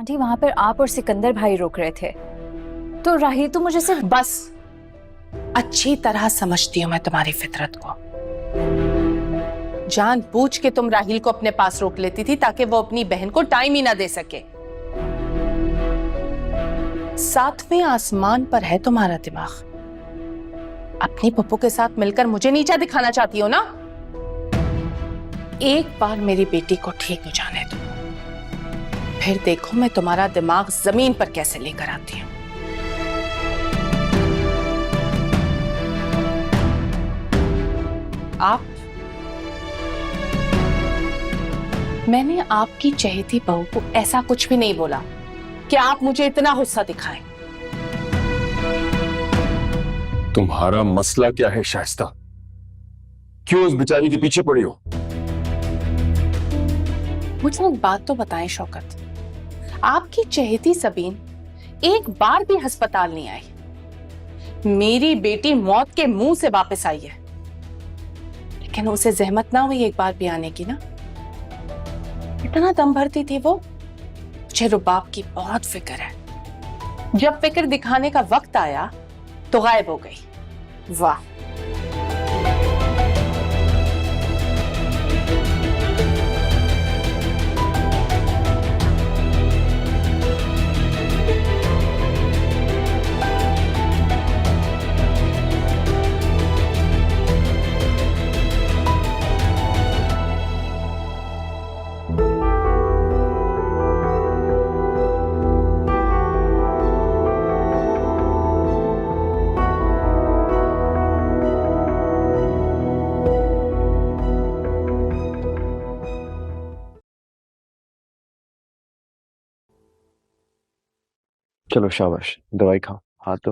Aunty वहां पर आप और सिकंदर भाई रोक रहे थे, तो राही तो मुझे सिर्फ बस, अच्छी तरह समझती हूं मैं तुम्हारी फितरत को। जानबूझ के तुम राहिल को अपने पास रोक लेती थी ताकि वो अपनी बहन को टाइम ही ना दे सके। सातवें आसमान पर है तुम्हारा दिमाग। अपनी पप्पू के साथ मिलकर मुझे नीचा दिखाना चाहती हो ना? एक बार मेरी बेटी को ठीक हो जाने दो, फिर देखो मैं तुम्हारा दिमाग जमीन पर कैसे लेकर आती हूं। आप, मैंने आपकी चहेती बहू को ऐसा कुछ भी नहीं बोला कि आप मुझे इतना गुस्सा दिखाएं। तुम्हारा मसला क्या है शाइस्ता? क्यों उस बेचारी के पीछे पड़ी हो? मुझे एक बात तो बताएं शौकत, आपकी चहेती सबीन एक बार भी अस्पताल नहीं आई। मेरी बेटी मौत के मुंह से वापस आई है, लेकिन उसे जहमत ना हुई एक बार भी आने की ना। इतना दम भरती थी वो। मुझे रुबाब की बहुत फिक्र है। जब फिक्र दिखाने का वक्त आया तो गायब हो गई। वाह, चलो शाबाश, दवाई खाओ, हाथ दो।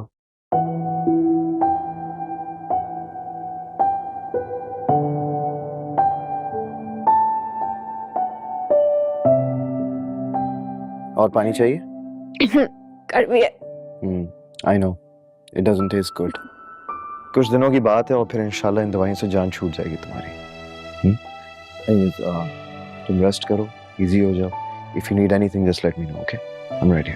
और पानी चाहिए? कड़वी है। I know, it doesn't taste good. कुछ दिनों की बात है और फिर इंशाल्लाह इन दवाइयों से जान छूट जाएगी तुम्हारी। तुम रेस्ट करो, इजी हो जाओ। If you need anything just let me know, okay? I am ready.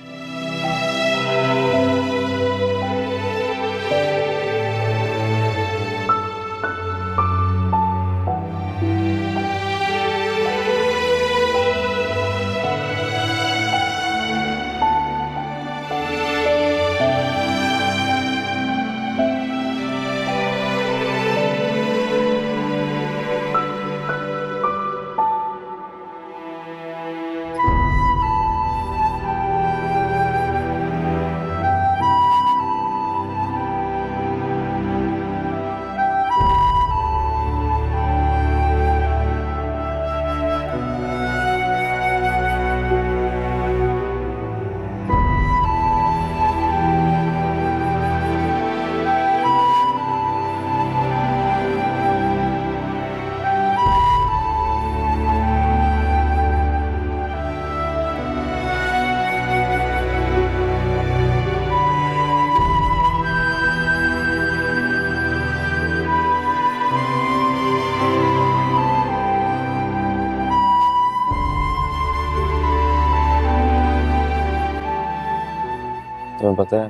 तुम्हें पता है,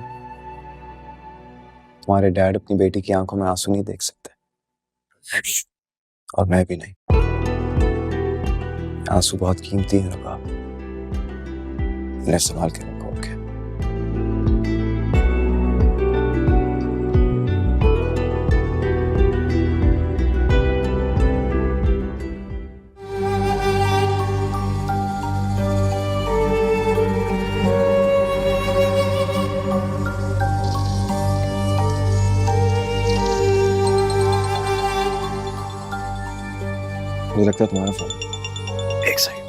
तुम्हारे डैड अपनी बेटी की आंखों में आंसू नहीं देख सकते, और मैं भी नहीं। आंसू बहुत कीमती है रुबाब, इन्हें संभाल के रखो, ओके? मुझे लगता है तुम्हारा फोन। एक सेकंड।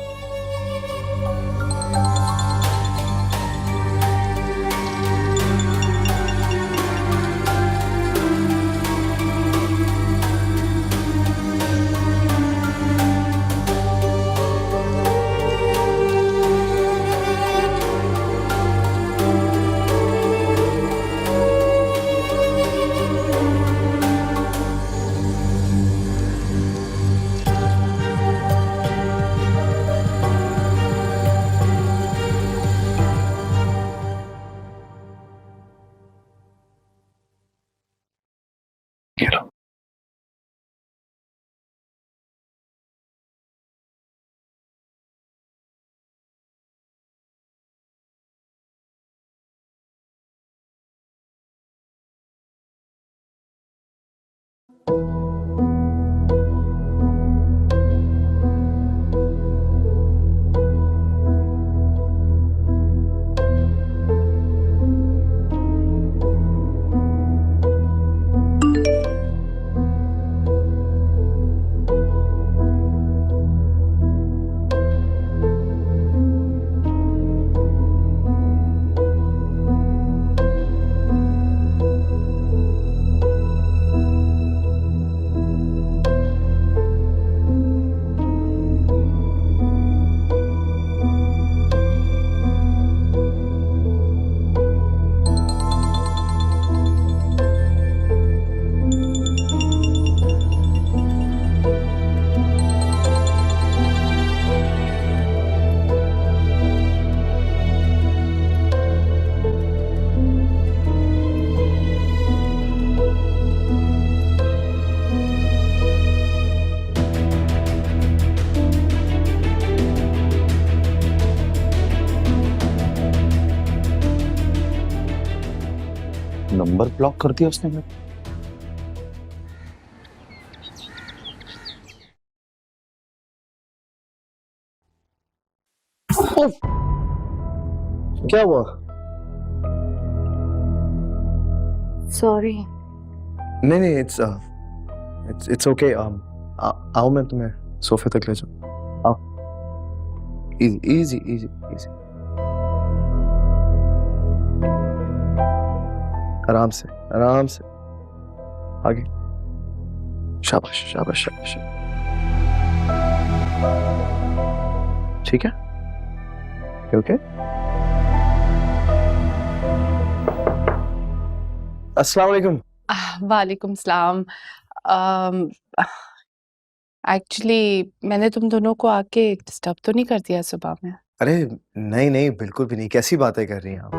नंबर ब्लॉक कर दिया उसने मेरा। उफ! क्या हुआ? सॉरी। नहीं नहीं, इट्स ओके। आओ, मैं तुम्हें सोफे तक ले जाऊं। आओ, इजी इजी इजी इजी, आराम से आराम से, आगे। शाबाश शाबाश शाबाश। ठीक है, ओके। अस्सलाम वालेकुम। वालेकुम सलाम। एक्चुअली मैंने तुम दोनों को आके डिस्टर्ब तो नहीं कर दिया सुबह में? अरे नहीं नहीं, बिल्कुल भी नहीं। कैसी बातें कर रही हैं आप?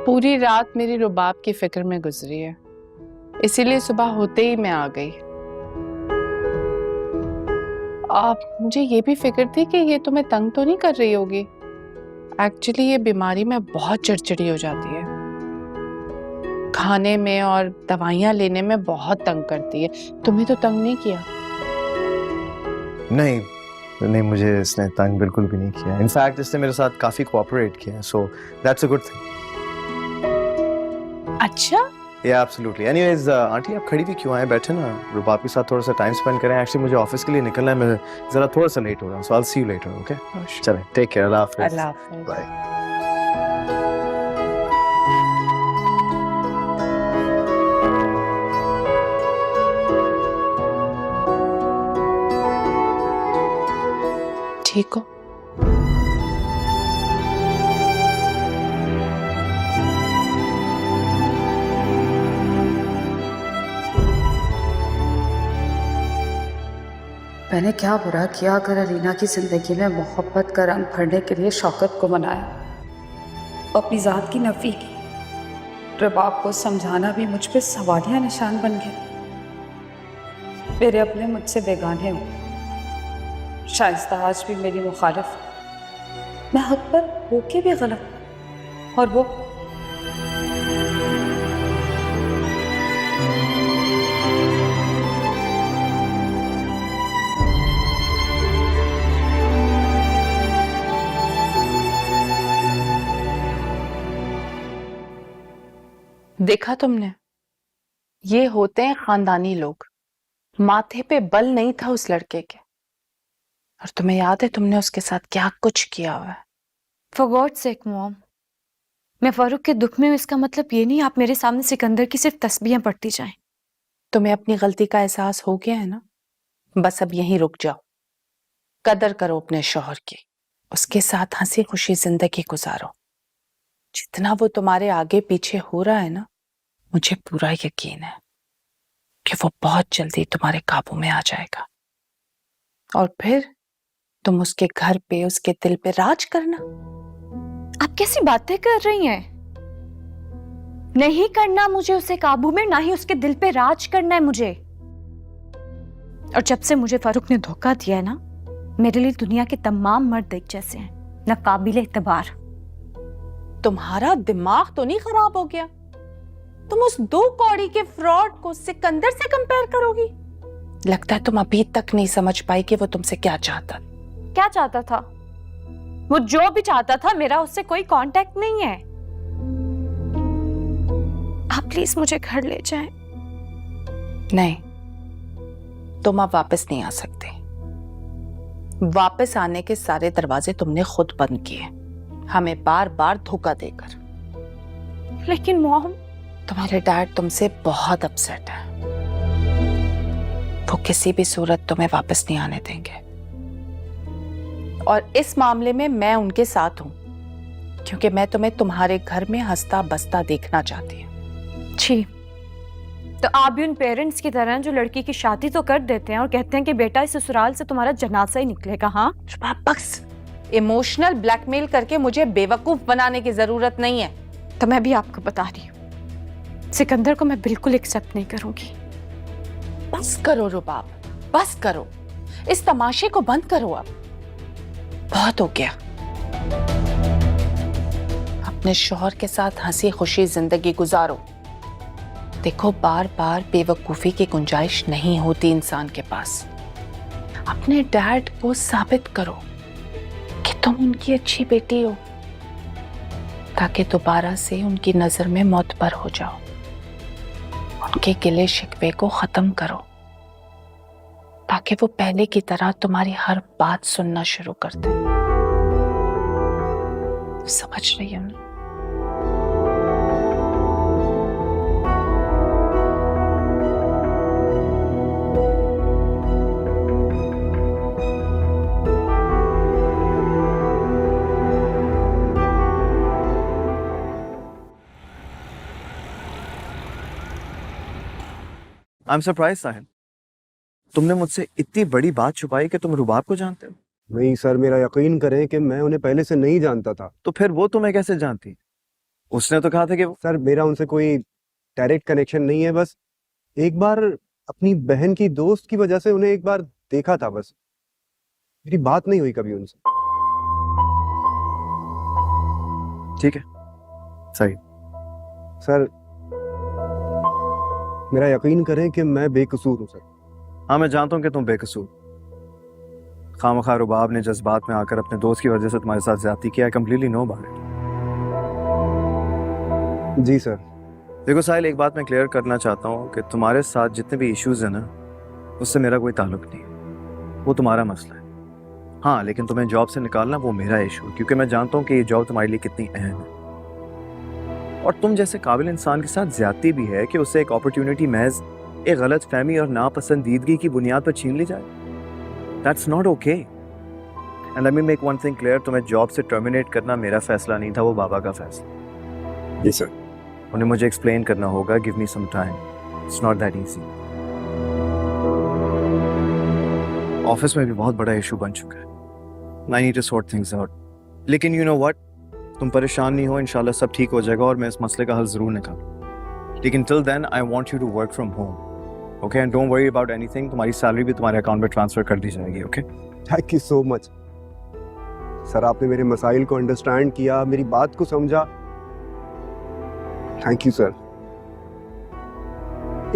पूरी रात मेरी रुबाब की फिक्र में गुजरी है, इसीलिए सुबह होते ही मैं आ गई। मुझे ये भी फिक्र थी कि ये तुम्हें तंग तो नहीं कर रही होगी। एक्चुअली ये बीमारी में बहुत चिड़चिड़ी हो जाती है, खाने में और दवाइयाँ लेने में बहुत तंग करती है। तुम्हें तो तंग नहीं किया? नहीं नहीं, मुझे इसने तंग बिल्कुल भी नहीं किया। इनफैक्ट इसने मेरे साथ काफी कोऑपरेट किया है, so that's a good thing. अच्छा, या एब्सोल्युटली। एनीवेज आंटी, आप खड़ी भी क्यों आए? बैठे ना, रुबाब के साथ थोड़ा सा टाइम स्पेंड करें। एक्चुअली मुझे ऑफिस के लिए निकलना है, मैं जरा थोड़ा सा लेट हो रहा हूँ, so I will see you later. Okay, चलें, टेक केयर। अल्लाह हाफिज़। अल्लाह हाफिज़। बाय। ठीक हो? मैंने क्या बुरा किया अगर अलीना की ज़िंदगी में मोहब्बत का रंग भरने के लिए शौकत को मनाया, अपनी ज़ात की नफ़ी की। रबाब को समझाना भी मुझ पे सवालिया निशान बन गया। मेरे अपने मुझसे बेगाने हो। शाइस्ता आज भी मेरी मुखालिफ, मैं हक पर होके भी गलत। और वो देखा तुमने, ये होते हैं खानदानी लोग। माथे पे बल नहीं था उस लड़के के, और तुम्हें याद है तुमने उसके साथ क्या कुछ किया हुआ है? फॉर गॉड्स सेक मॉम, मैं फारूक के दुख में हूं, इसका मतलब ये नहीं आप मेरे सामने सिकंदर की सिर्फ तस्बीहें पढ़ती जाएं। तुम्हें अपनी गलती का एहसास हो गया है ना? बस अब यहीं रुक जाओ। कदर करो अपने शौहर की, उसके साथ हंसी खुशी जिंदगी गुजारो। जितना वो तुम्हारे आगे पीछे हो रहा है ना, मुझे पूरा यकीन है कि वो बहुत जल्दी तुम्हारे काबू में आ जाएगा, और फिर तुम उसके घर पे, उसके दिल पे राज करना। आप कैसी बातें कर रही हैं? नहीं करना मुझे उसे काबू में, ना ही उसके दिल पे राज करना है मुझे। और जब से मुझे फारूक ने धोखा दिया है ना, मेरे लिए दुनिया के तमाम मर्द एक जैसे हैं, ना काबिल एतबार। तुम्हारा दिमाग तो नहीं खराब हो गया? तुम उस 2 कौड़ी के फ्रॉड को सिकंदर से कंपेयर करोगी? लगता है तुम अभी तक नहीं समझ पाई कि वो तुमसे क्या चाहता। क्या चाहता था? वो जो भी चाहता था, मेरा उससे कोई कांटेक्ट नहीं है। आप प्लीज मुझे घर ले जाएं। नहीं, तुम अब वापस नहीं आ सकते। वापस आने के सारे दरवाजे तुमने खुद बंद किए, हमें बार बार धोखा देकर। लेकिन मॉम, तुम्हारे डैड तुमसे बहुत अपसेट है। वो किसी भी सूरत तुम्हें वापस नहीं आने देंगे, और इस मामले में मैं उनके साथ हूं, क्योंकि मैं तुम्हें तुम्हारे घर में हंसता बसता देखना चाहती हूँ। छी, तो आप भी उन पेरेंट्स की तरह जो लड़की की शादी तो कर देते हैं और कहते हैं कि बेटा इस ससुराल से तुम्हारा जनाजा ही निकलेगा। हाँ, बस इमोशनल ब्लैकमेल करके मुझे बेवकूफ बनाने की जरूरत नहीं है। तो मैं भी आपको बता रही हूँ, सिकंदर को मैं बिल्कुल एक्सेप्ट नहीं करूंगी। बस करो रुबाब, बस करो। इस तमाशे को बंद करो। अब बहुत हो गया। अब अपने शौहर के साथ हंसी खुशी जिंदगी गुजारो। देखो, बार बार बेवकूफी की गुंजाइश नहीं होती इंसान के पास। अपने डैड को साबित करो कि तुम उनकी अच्छी बेटी हो, ताकि दोबारा से उनकी नजर में मोतबर हो जाओ। उनके गिले शिकवे को खत्म करो, ताकि वो पहले की तरह तुम्हारी हर बात सुनना शुरू कर दे। समझ रही हो ना? आई एम सरप्राइज साहिल, तुमने मुझसे इतनी बड़ी बात छुपाई कि तुम रुबाब को जानते हो। नहीं सर, मेरा यकीन करें कि मैं उन्हें पहले से नहीं जानता था। तो फिर वो तुम्हें कैसे जानती? उसने तो कहा था कि सर, मेरा उनसे कोई डायरेक्ट कनेक्शन नहीं है। बस एक बार अपनी बहन की दोस्त की वजह से उन्हें एक बार देखा था, बस मेरी बात नहीं हुई कभी उनसे। ठीक है, सही। सर, मेरा यकीन करें कि मैं बेकसूर हूं सर। हाँ, मैं जानता हूँ कि तुम बेकसूर। खामखा रुबाब ने जज्बात में आकर अपने दोस्त की वजह से तुम्हारे साथ ज्यादती किया। I completely know about it. जी सर। देखो साहिल, एक बात मैं क्लियर करना चाहता हूँ कि तुम्हारे साथ जितने भी इश्यूज हैं ना, उससे मेरा कोई ताल्लुक नहीं है। वो तुम्हारा मसला है। हाँ, लेकिन तुम्हें जॉब से निकालना वो मेरा इशू है, क्योंकि मैं जानता हूँ कि ये जॉब तुम्हारे लिए कितनी अहम है। और तुम जैसे काबिल इंसान के साथ ज्यादती भी है कि उससे एक अपॉर्चुनिटी महज एक गलत फहमी और नापसंदीदगी की बुनियाद पर छीन ली जाए। That's not okay. And let me make one thing clear, तुम्हें जॉब से टर्मिनेट करना मेरा फैसला नहीं था, वो बाबा का फैसला। जी सर। उन्हें मुझे एक्सप्लेन करना होगा। Give me some time, it's not that easy. Office में भी बहुत बड़ा इशू बन चुका है। I need to sort things out. लेकिन यू नो व्हाट, तुम परेशान नहीं हो, इंशाल्लाह सब ठीक हो जाएगा और मैं इस मसले का हल जरूर निकालूं। लेकिन till then I want you to work from home, okay? And don't worry about anything. तुम्हारी सैलरी भी तुम्हारे अकाउंट में ट्रांसफर कर दी जाएगी, okay? Thank you so much sir, आपने मेरे मसाइल को अंडरस्टैंड किया, मेरी बात को समझा। Thank you sir.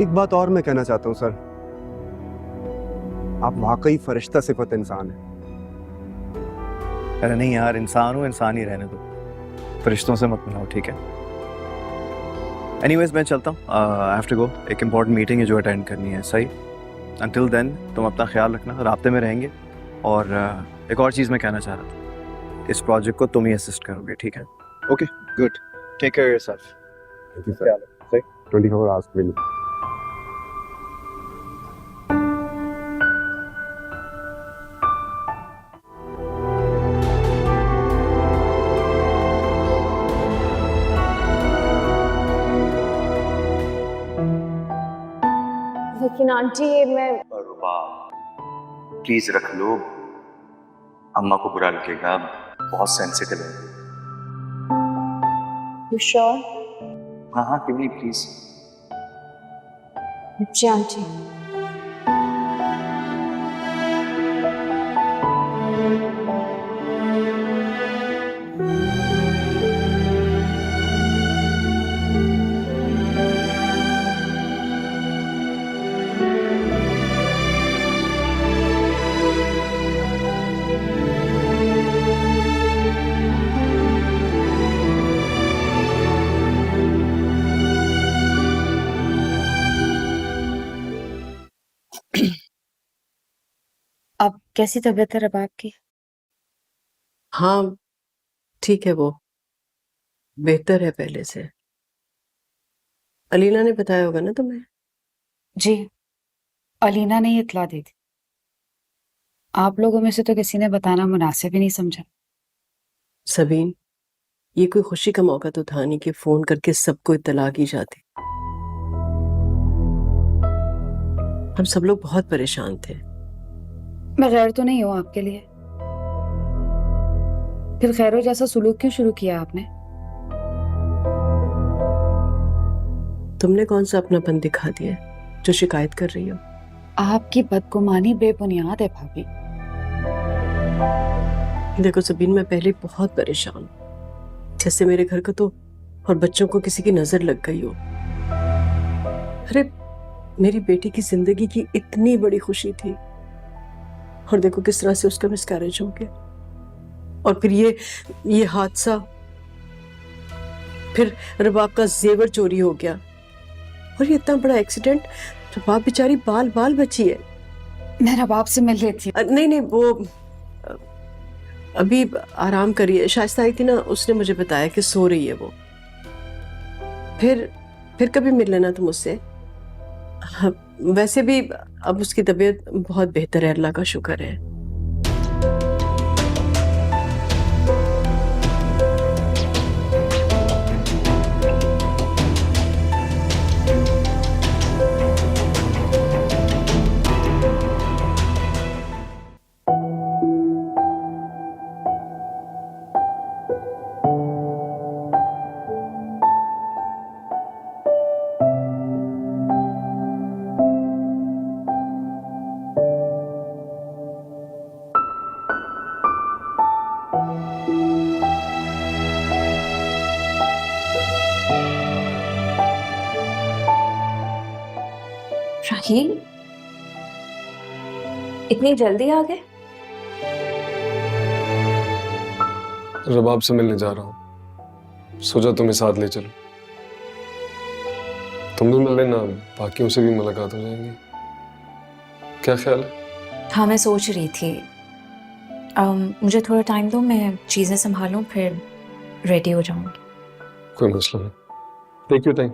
एक बात और मैं कहना चाहता हूँ सर, आप वाकई फरिश्ता सिफत इंसान हैं। अरे नहीं यार, इंसान हूँ, इंसान ही रहने दो, फरिश्तों से मत मिलाओ, ठीक है? एनीवेज मैं चलता हूँ, आई हैव टू गो। एक इंपॉर्टेंट मीटिंग है जो अटेंड करनी है, सही? अंटिल देन तुम अपना ख्याल रखना, राब्ते में रहेंगे। और एक और चीज़ मैं कहना चाह रहा था, इस प्रोजेक्ट को तुम ही असिस्ट करोगे, ठीक है? Okay, good. Take care yourself. Thank you sir. 24 hours के लिए। लेकिन आंटी, ये मैं प्लीज रख लो, अम्मा को बुरा लगेगा, बहुत सेंसिटिव है। You sure? हाँ हाँ, क्यों नहीं, प्लीज। Ji aunty. अब कैसी तबीयत है रबाब की? हाँ, ठीक है, वो बेहतर है पहले से। अलीना ने बताया होगा ना तुम्हें? जी, अलीना ने ही इत्तला दी थी। आप लोगों में से तो किसी ने बताना मुनासिब ही नहीं समझा। सबीन, ये कोई खुशी का मौका तो था नहीं कि फोन करके सबको इत्तला की जाती। हम सब लोग बहुत परेशान थे। मैं गैर तो नहीं हूँ आपके लिए, फिर खैरो जैसा सुलूक क्यों शुरू किया आपने? तुमने कौन सा अपनापन दिखा दिया जो शिकायत कर रही हो? आपकी बदगुमानी बेबुनियाद है भाभी। देखो सबीन, मैं पहले बहुत परेशान हूँ। जैसे मेरे घर को तो और बच्चों को किसी की नजर लग गई हो। अरे मेरी बेटी की जिंदगी की इतनी बड़ी खुशी थी और देखो किस तरह से उसका मिसकैरेज हो गया। और फिर ये हादसा, फिर रबाब का जेवर चोरी हो गया और ये इतना बड़ा एक्सीडेंट। रबाब बेचारी बाल बाल बची है। मैं रबाब से मिल रही थी। नहीं नहीं, वो अभी आराम करिए। शाइस्ता आई थी ना, उसने मुझे बताया कि सो रही है वो। फिर कभी मिल लेना तुम उससे। हाँ, वैसे भी अब उसकी तबीयत बहुत बेहतर है, अल्लाह का शुक्र है। शाहीन, इतनी जल्दी आ गए? रबाब से मिलने जा रहा हूँ, सोचा तुम्हें साथ ले चलो। तुम भी मिल लेना, बाकियों से भी मुलाकात हो जाएंगी। क्या ख्याल है? हाँ, मैं सोच रही थी। मुझे थोड़ा टाइम दो, मैं चीज़ें संभालूं, फिर रेडी हो जाऊंगी। कोई मसला नहीं, take your time.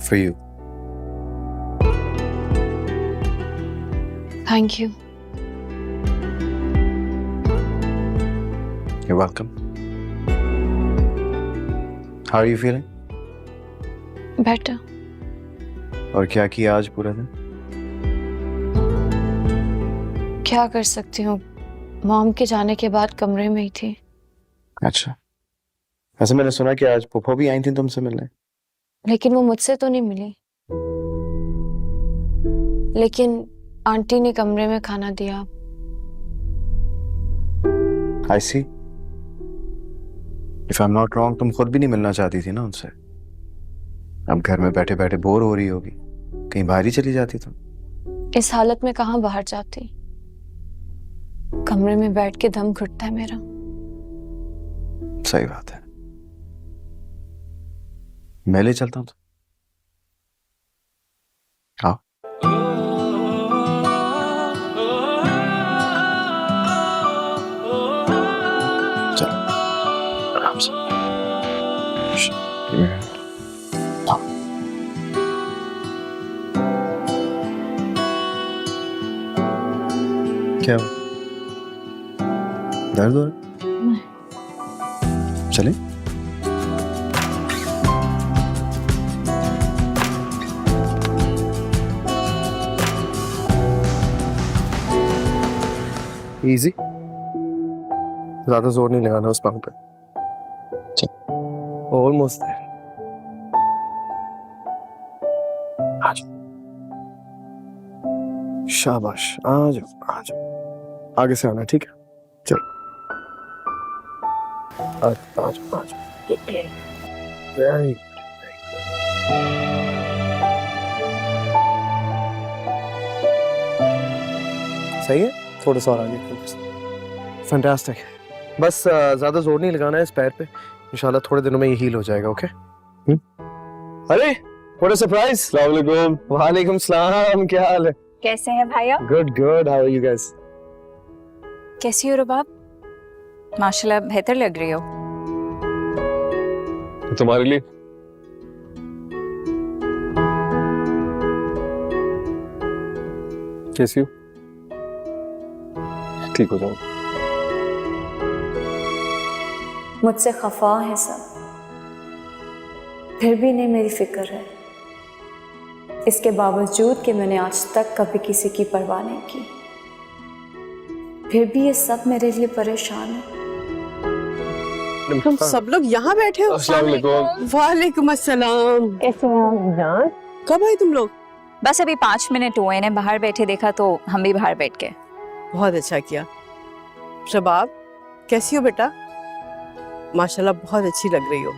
For you. Thank you. You're welcome. How are you feeling? Better. और क्या किया आज पूरा दिन? क्या कर सकती हूँ, मॉम के जाने के बाद कमरे में ही थी। अच्छा, वैसे मैंने सुना कि आज पुप्पो भी आई थी तुमसे मिलने। लेकिन वो मुझसे तो नहीं मिली। लेकिन आंटी ने कमरे में खाना दिया। I see. If I'm not wrong, तुम खुद भी नहीं मिलना चाहती थी ना उनसे। अब घर में बैठे बैठे बोर हो रही होगी, कहीं बाहर ही चली जाती तुम। इस हालत में कहाँ बाहर जाती, कमरे में बैठ के दम घुटता है मेरा। सही बात है, मैं ले चलता हूँ। हाँ, चलो आराम से। Give me your hand. हाँ। क्या हुआ? दर्द हो रहा है? चलें? इजी, ज्यादा जोर नहीं लगाना उस पंख पे। ऑलमोस्ट है। आज शाबाश, आ जाओ आ जाओ, आगे से आना, ठीक है? चलो आ जाओ आ जाओ आ जाओ। Very good. सही है, थोड़ा सा और आगे। फैंटास्टिक। बस ज्यादा जोर नहीं लगाना है इस पैर पे, इंशाल्लाह थोड़े दिनों में ये हील हो जाएगा। ओके? अरे व्हाट अ सरप्राइज। अस्सलाम वालेकुम। वालेकुम सलाम, क्या हाल है? कैसे हैं भाइया? Good good, how are you guys? कैसी हो रुबाब? माशाल्लाह बेहतर लग रही हो। तुम्हारे लिए कैसी हो? ठीक हो जाओ। मुझसे खफा है सब, फिर भी नहीं मेरी फिक्र है। इसके बावजूद कि मैंने आज तक कभी किसी की परवाह नहीं की, फिर भी ये सब मेरे लिए परेशान है। तुम सब लोग यहाँ बैठे हो? अस्सलाम वालेकुम। वालेकुम अस्सलाम। कैसे हैं जान? कब आए तुम लोग? बस अभी 5 मिनट हुए ने, बाहर बैठे देखा तो हम भी बाहर बैठ गए। बहुत अच्छा किया। शबाब, कैसी हो बेटा? माशाल्लाह बहुत अच्छी लग रही हो।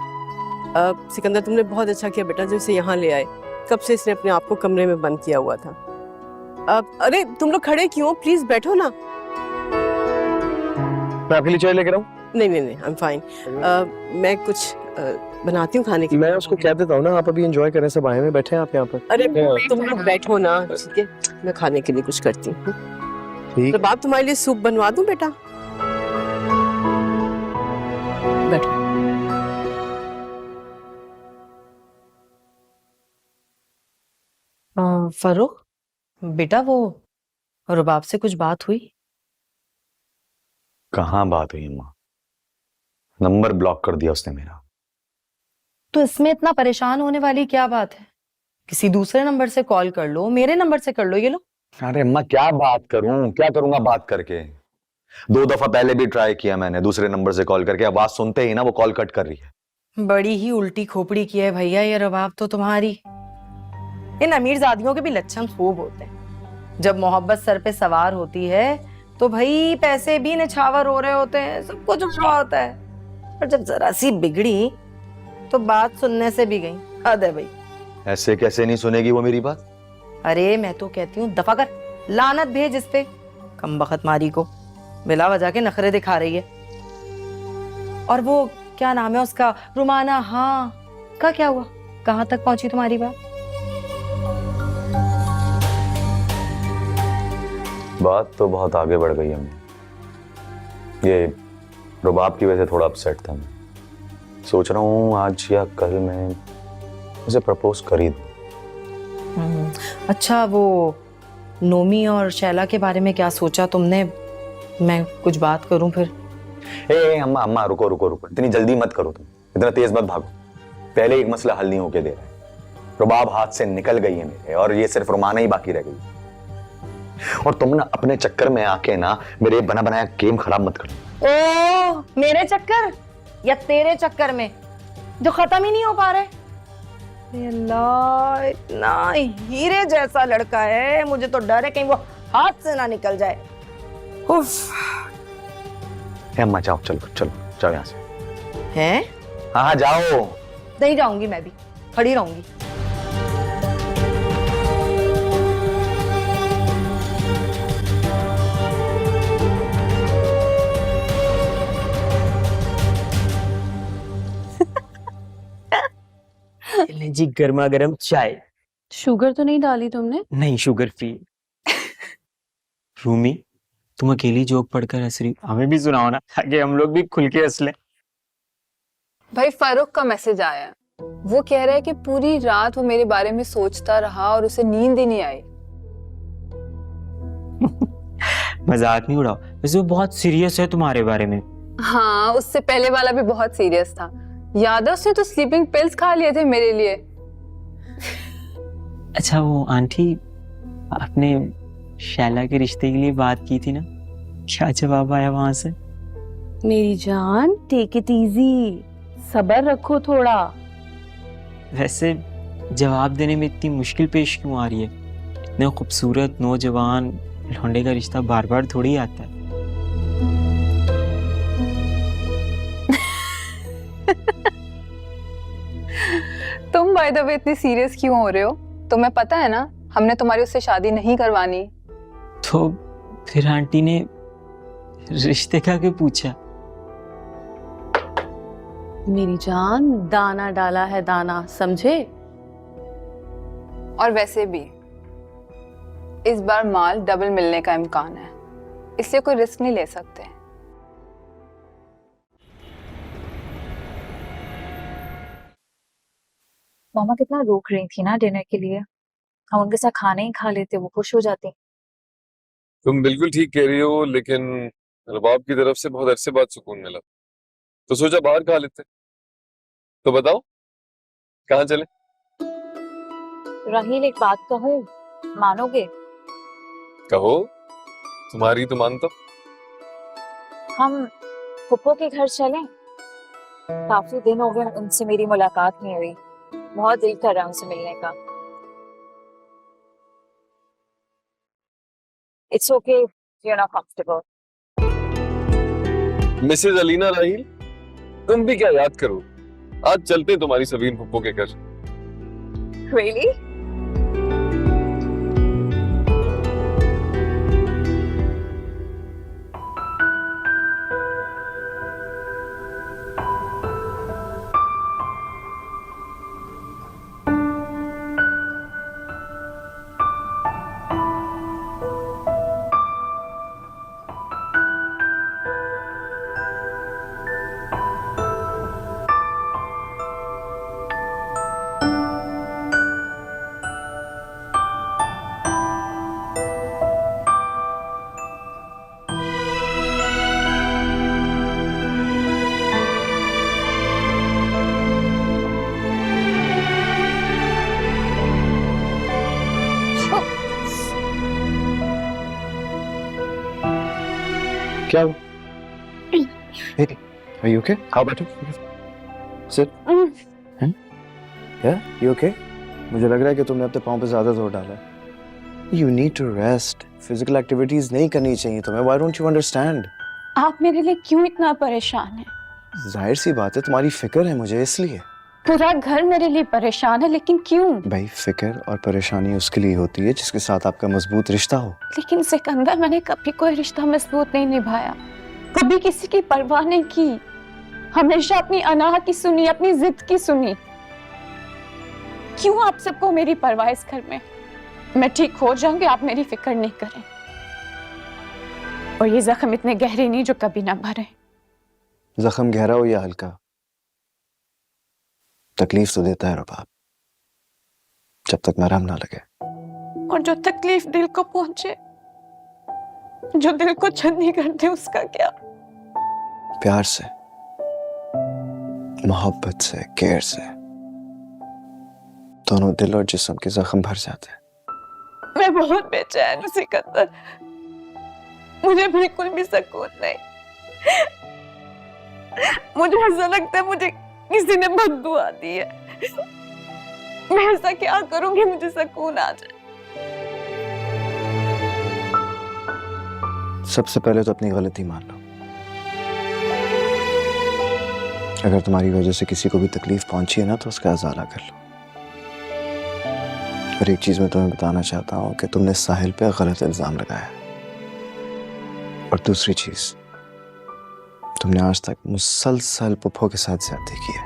सिकंदर, तुमने बहुत अच्छा किया बेटा जो इसे यहाँ ले आए। कब से इसने अपने आप को कमरे में बंद किया हुआ था। अरे तुम लोग खड़े क्यों? प्लीज बैठो ना। मैं आपके लिए चाय लेकर आऊं? नहीं नहीं नहीं, आई एम फाइन। मैं कुछ बनाती हूँ खाने की। मैं उसको कह देता हूँ ना, आप अभी एंजॉय करें, सब आए हैं, बैठे हैं आप यहाँ पर। अरे तुम लोग बैठो ना, ठीक है? मैं खाने के लिए कुछ करती हूँ। ठीक। तो बाप तुम्हारे लिए सूप बनवा दूं बेटा? बैठो। फरूख बेटा, वो रुबाब से कुछ बात हुई? कहाँ बात हुई अम्मा, नंबर ब्लॉक कर दिया उसने मेरा। तो इसमें इतना परेशान होने वाली क्या बात है? किसी दूसरे नंबर से कॉल कर लो, मेरे नंबर से कर लो। ये लो। अरे अम्मा क्या बात करूं, क्या करूंगा बात करके? 2 दफा पहले भी ट्राई किया मैंने दूसरे नंबर से कॉल करके, आवाज सुनते ही ना वो कॉल कट कर रही है। बड़ी ही उल्टी खोपड़ी की है भैया ये रुबाब तो तुम्हारी। इन अमीरजादियों के भी लक्षण खूब होते हैं। जब मोहब्बत सर पे सवार होती है तो भाई पैसे भी निछावर हो रहे होते हैं, सब कुछ हो रहा होता है। और जब जरा सी बिगड़ी तो बात सुनने से भी गई। हद है भाई। ऐसे कैसे नहीं सुनेगी वो मेरी बात? अरे मैं तो कहती हूँ दफा कर, लानत भेज इस पे। कमबख्त मारी को बिला वजह के नखरे दिखा रही है। और वो क्या नाम है उसका, रुमाना, हाँ का क्या हुआ? कहाँ तक पहुंची तुम्हारी बात? बात तो बहुत आगे बढ़ गई अम्मा। ये रुबाब की वजह से थोड़ा अपसेट था मैं। सोच रहा हूँ आज या कल मैं उसे प्रपोज कर ही दूं। अच्छा, वो नोमी और शैला के बारे में क्या सोचा तुमने? मैं कुछ बात करूं फिर? अम्मा अम्मा रुको रुको रुको, इतनी जल्दी मत करो, तुम इतना तेज मत भागो। पहले एक मसला हल नहीं होके दे रहा है। रुबाब हाथ से निकल गई है मेरे, और ये सिर्फ रुमाना ही बाकी रह गई। और तुम ना अपने चक्कर में आके ना मेरे बना बनाया गेम खराब मत करो। ओ, मेरे चक्कर या तेरे चक्कर में जो खत्म ही नहीं हो पा रहे? अल्लाह, इतना हीरे जैसा लड़का है, मुझे तो डर है कहीं वो हाथ से ना निकल जाए। उफ। अम्मा जाओ, चलो चलो जाओ यहाँ से। हैं? हाँ जाओ। नहीं जाऊंगी, मैं भी खड़ी रहूंगी। जी गर्मा गर्म चाय। शुगर तो नहीं डाली तुमने? नहीं, शुगर फ्री। रूमी, तुम अकेली जोक पढ़कर हंस रही, हमें भी सुनाओ ना ताकि हम लोग भी खुल के हंस लें। भाई फरूख का मैसेज आया है। वो कह रहा है कि पूरी रात वो मेरे बारे में सोचता रहा और उसे नींद ही नहीं आई। मजाक नहीं उड़ाओ, वैसे वो बहुत सीरियस है तुम्हारे बारे में। हाँ, उससे पहले वाला भी बहुत सीरियस था। याद है उसने तो स्लीपिंग पिल्स खा लिए थे मेरे लिए। अच्छा, वो आंटी आपने शैला के रिश्ते के लिए बात की थी ना, क्या जवाब आया वहां से? मेरी जान, टेक इट इजी, सब्र रखो थोड़ा। वैसे जवाब देने में इतनी मुश्किल पेश क्यों आ रही है? इतने खूबसूरत नौजवान लौंडे का रिश्ता बार बार थोड़ी आता है। तुम बाय द वे इतनी सीरियस क्यों हो रहे हो? तुम्हें पता है ना हमने तुम्हारी उससे शादी नहीं करवानी। तो फिर आंटी ने रिश्ते का क्यों पूछा? मेरी जान, दाना डाला है दाना, समझे? और वैसे भी इस बार माल डबल मिलने का इम्कान है, इसलिए कोई रिस्क नहीं ले सकते। मामा कितना रोक रही थी ना डिनर के लिए, हम उनके साथ खाने ही खा लेते, वो खुश हो जाती। तुम बिल्कुल ठीक कह रही हो, लेकिन रबाब की तरफ से बहुत अरसे बाद सुकून मिला, तो सोचा बाहर खा लेते। तो बताओ कहाँ चले? राहील, एक बात कहूँ, मानोगे? कहो, तुम्हारी तो मानता। हम फुप्पो के घर चलें? काफी दिन हो गए उनसे मेरी मुलाकात नहीं हुई, बहुत दिल कर रहा है उनसे मिलने का। It's okay, you are not comfortable. Mrs Alina Raheel, तुम भी क्या याद करो, आज चलते हैं तुम्हारी सबीन फुप्पो के घर। Really? क्या? Hey, are you okay? हाँ बैठो। Sit. Yeah, you okay? मुझे लग रहा है कि तुमने अपने पाँव पे ज्यादा जोर डाला है। You need to rest. Physical activities नहीं करनी चाहिए तुम्हें। Why don't you understand? आप मेरे लिए क्यों इतना परेशान हैं? जाहिर सी बात है, तुम्हारी फिक्र है मुझे, इसलिए। पूरा घर मेरे लिए परेशान है, लेकिन क्यों? भाई, फिक्र और परेशानी उसके लिए होती है जिसके साथ आपका मजबूत रिश्ता हो। लेकिन सिकंदर, मैंने कभी कोई रिश्ता मजबूत नहीं निभाया, कभी किसी की परवाह नहीं की, हमेशा अपनी अनाह की सुनी, अपनी जिद की सुनी। क्यों आप सबको मेरी परवाह इस घर में? मैं ठीक हो जाऊंगी, आप मेरी फिक्र नहीं करें। और ये जख्म इतने गहरे नहीं जो कभी ना भरे। जख्म गहरा हो या हल्का, तकलीफ तो देता है रबाब, जब तक मरहम ना लगे। और जो तकलीफ दिल को पहुंचे, जो दिल को छन्नी कर दे, उसका क्या? प्यार से, मोहब्बत से, केयर से दोनों दिल और जिस्म के जख्म भर जाते हैं। मैं बहुत बेचैन हूँ सिकंदर, मुझे बिल्कुल भी सुकून नहीं। मुझे ऐसा लगता है मुझे किसी ने बद्दुआ दी है। मैं ऐसा क्या करूंगी मुझे सुकून आ जाए? सबसे पहले तो अपनी गलती मान लो। अगर तुम्हारी वजह से किसी को भी तकलीफ पहुंची है ना, तो उसका अजाला कर लो। और एक चीज मैं तुम्हें बताना चाहता हूँ कि तुमने साहिल पे गलत इल्जाम लगाया। और दूसरी चीज, तुमने आज तक मुसलसल पुप्पो के साथ ज्यादती की है।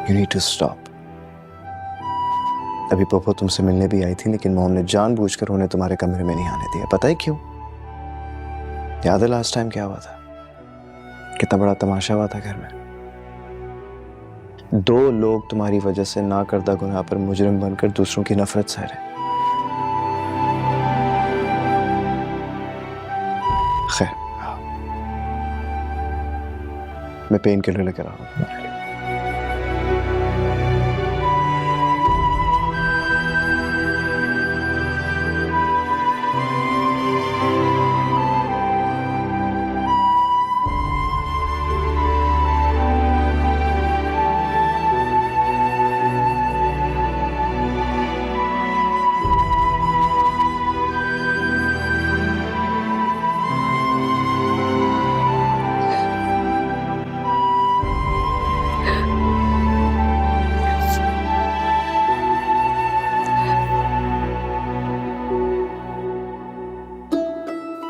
You need to stop. अभी पुप्पो तुमसे मिलने भी आई थी, लेकिन मोहन ने जानबूझकर उन्हें तुम्हारे कमरे में नहीं आने दिया। पता है क्यों? याद है लास्ट टाइम क्या हुआ था? कितना बड़ा तमाशा हुआ था घर में। 2 लोग तुम्हारी वजह से ना करदा गुनाह पर मुजरिम बनकर दूसरों की नफरत सह रहे। खैर, मैं पेन किलर लेकर आ रहा हूँ।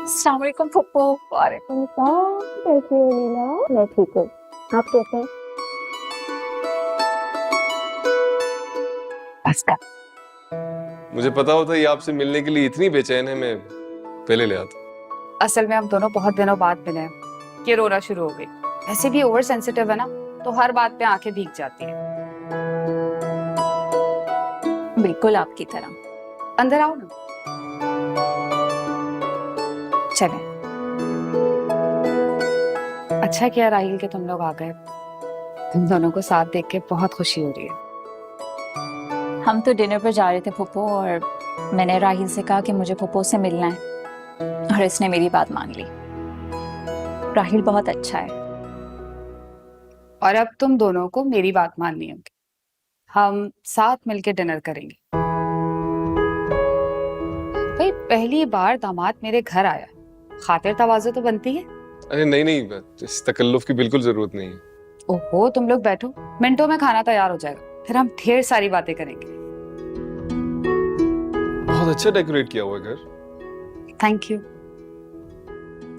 अस्सलाम वालेकुम फुप्पो। वालेकुम सलाम। कैसी हो लीला? मैं ठीक हूँ, आप कैसे हैं? बस कर। मुझे पता होता ये आपसे मिलने के लिए इतनी बेचैन है, मैं पहले ले आता। असल में हम दोनों बहुत दिनों बाद मिले हैं कि रोना शुरू हो गई। वैसे भी ओवर सेंसिटिव है ना, तो हर बात पे आंखें भीग जाती हैं। बिल्कुल आपकी तरह। अंदर आओ ना। चले। अच्छा किया राहिल के तुम लोग आ गए। तुम दोनों को साथ देख के बहुत खुशी हो रही है। हम तो डिनर पर जा रहे थे फुप्पो, और मैंने राहिल से कहा कि मुझे फुप्पो से मिलना है, और इसने मेरी बात मान ली। राहिल बहुत अच्छा है। और अब तुम दोनों को मेरी बात माननी होगी। हम साथ मिलके डिनर करेंगे। भाई पहली बार दामाद मेरे घर आया, खातिर तवाज़ो तो बनती है। अरे नहीं नहीं, इस तकल्लुफ की बिल्कुल जरूरत नहीं है। ओहो, तुम लोग बैठो, मिनटों में खाना तैयार हो जाएगा, फिर हम ढेर सारी बातें करेंगे। बहुत अच्छा डेकोरेट किया हुआ है घर। Thank you.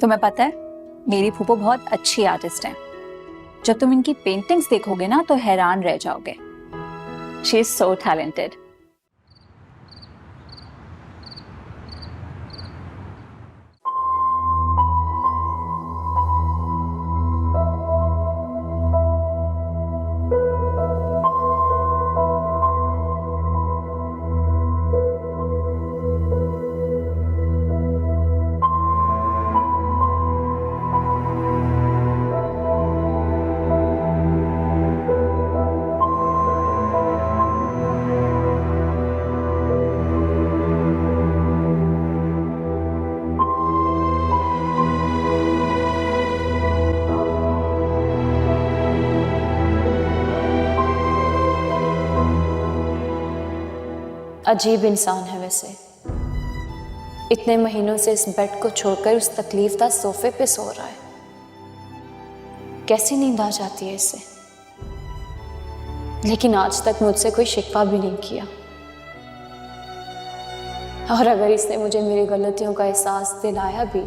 तुम्हें पता है मेरी फूफो बहुत अच्छी आर्टिस्ट है। जब तुम इनकी पेंटिंग्स देखोगे ना तो हैरान रह जाओगे। She is so talented. अजीब इंसान है वैसे। इतने महीनों से इस बेड को छोड़कर उस तकलीफदा सोफे पे सो रहा है। कैसे नींद आ जाती है इससे। लेकिन आज तक मुझसे कोई शिकवा भी नहीं किया। और अगर इसने मुझे मेरी गलतियों का एहसास दिलाया भी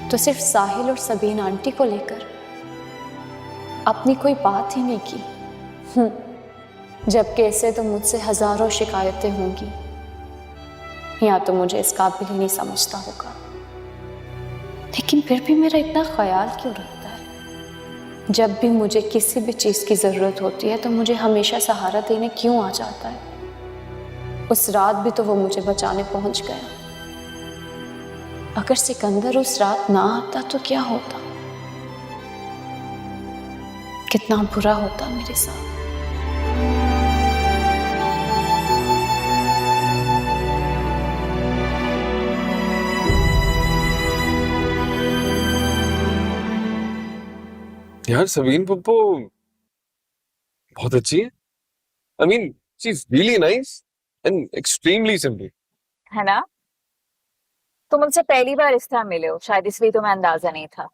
तो सिर्फ साहिल और सबीन आंटी को लेकर। अपनी कोई बात ही नहीं की। जबकि ऐसे तो मुझसे हजारों शिकायतें होंगी, या तो मुझे इस काबिल ही नहीं समझता होगा। लेकिन फिर भी मेरा इतना ख्याल क्यों रखता है। जब भी मुझे किसी भी चीज की जरूरत होती है तो मुझे हमेशा सहारा देने क्यों आ जाता है। उस रात भी तो वो मुझे बचाने पहुंच गया। अगर सिकंदर उस रात ना आता तो क्या होता। कितना बुरा होता मेरे साथ। यार सबीन पप्पू बहुत अच्छी है। I mean she is really nice and extremely simple. है ना। तुम उनसे पहली बार इस तरह मिले हो, शायद इसलिए तुम्हें अंदाजा नहीं था।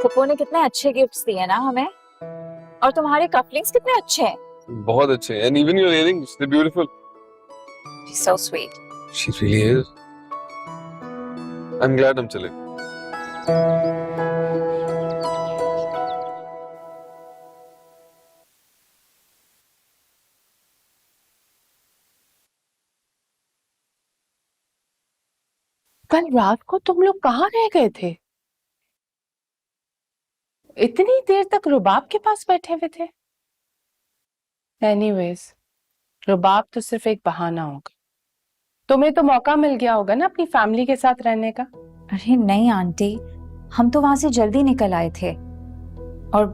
फुप्पो ने कितने अच्छे गिफ्ट्स दिए ना हमें। और तुम्हारे कपलिंग्स कितने अच्छे हैं। बहुत अच्छे and even your earrings they beautiful. So sweet. She really is. I'm glad हम चले। कल रात को तुम लोग कहाँ रह गए थे? इतनी देर तक रुबाब के पास बैठे हुए थे। एनीवेज, रुबाब तो सिर्फ एक बहाना होगा। तुम्हें तो मौका मिल गया होगा ना अपनी फैमिली के साथ रहने का। अरे नहीं आंटी, हम तो वहां से जल्दी निकल आए थे। और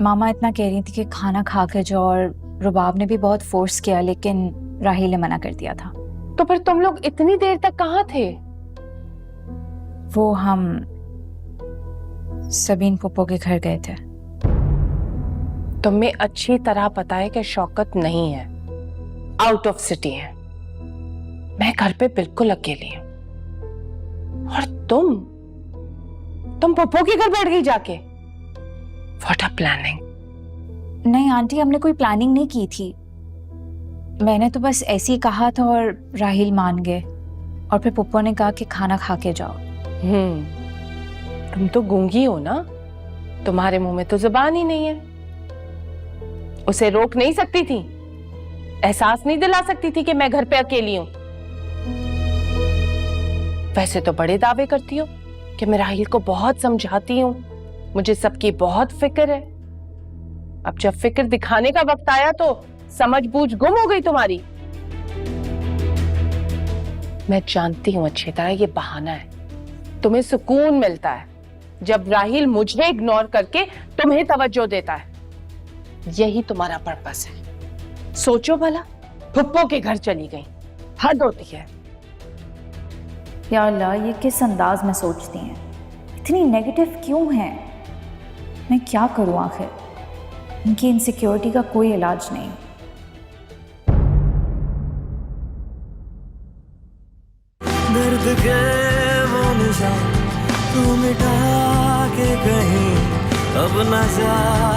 मामा इतना कह रही थी कि खाना खा कर जाओ, और रुबाब ने भी बहुत फोर्स किया, लेकिन राहिल ने मना कर दिया था। तो फिर तुम लोग इतनी देर तक कहाँ थे? वो हम सबीन फुप्पो के घर गए थे। तुम्हें अच्छी तरह पता है कि शौकत नहीं है, आउट ऑफ सिटी है। मैं घर पे बिल्कुल अकेली हूँ। और तुम पप्पो के घर बैठ गई जाके। What a planning. नहीं आंटी, हमने कोई प्लानिंग नहीं की थी। मैंने तो बस ऐसे ही कहा था और राहिल मान गए, और फिर पप्पू ने कहा कि खाना खा के जाओ। तुम तो गूंगी हो ना, तुम्हारे मुंह में तो जुबान ही नहीं है। उसे रोक नहीं सकती थी? एहसास नहीं दिला सकती थी कि मैं घर पे अकेली हूं? वैसे तो बड़े दावे करती हो कि मैं राहिल को बहुत समझाती हूँ, मुझे सबकी बहुत फिक्र है। अब जब फिक्र दिखाने का वक्त आया तो समझ बूझ गुम हो गई तुम्हारी। मैं जानती हूं अच्छी तरह ये बहाना है। तुम्हें सुकून मिलता है जब राहिल मुझे इग्नोर करके तुम्हें तवज्जो देता है। यही तुम्हारा पर्पस है। सोचो भला, फुप्पो के घर चली गई, हद होती है। या अल्लाह, ये किस अंदाज में सोचती हैं? इतनी नेगेटिव क्यों हैं? मैं क्या करूं आखिर? इनकी इनसिक्योरिटी का कोई इलाज नहीं। दर्द के वो निशान तू मिटा के कहीं अब न जा।